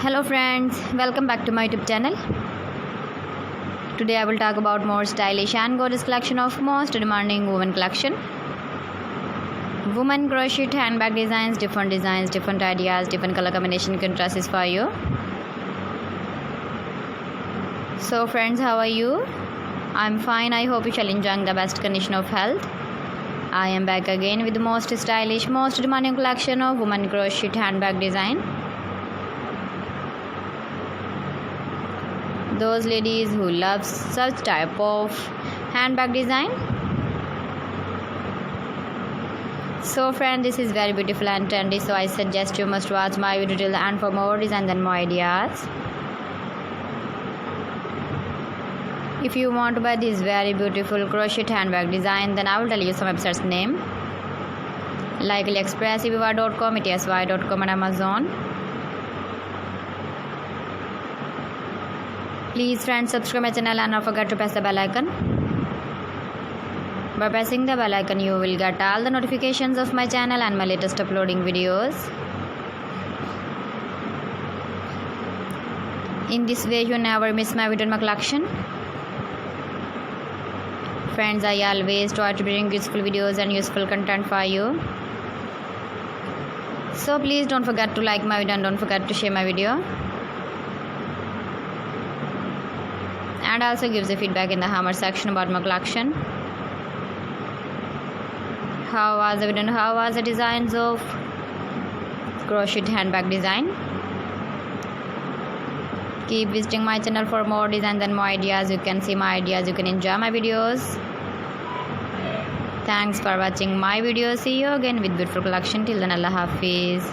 Hello friends, welcome back to my YouTube channel. Today I will talk about more stylish and gorgeous collection of most demanding women collection. Women crochet handbag designs, different ideas, different color combination contrasts for you. So friends, how are you? I'm fine. I hope you shall enjoy the best condition of health. I am back again with the most stylish, most demanding collection of women crochet handbag design. Those ladies who love such type of handbag design. So friend, this is very beautiful and trendy, so I suggest you must watch my video till the end for more designs and more ideas. If you want to buy this very beautiful crochet handbag design, then I will tell you some websites name like AliExpress, eviva.com, etsy.com and Amazon. Please friends, subscribe my channel and don't forget to press the bell icon. By pressing the bell icon, you will get all the notifications of my channel and my latest uploading videos. In this way, you never miss my video in my collection. Friends, I always try to bring useful videos and useful content for you. So please don't forget to like my video and don't forget to share my video. And also gives a feedback in the hammer section about my collection. How was the video and how was the designs of crochet handbag design? Keep visiting my channel for more designs and more ideas. You can see my ideas, you can enjoy my videos. Thanks for watching my video. See you again with beautiful collection. Till then, Allah Hafiz.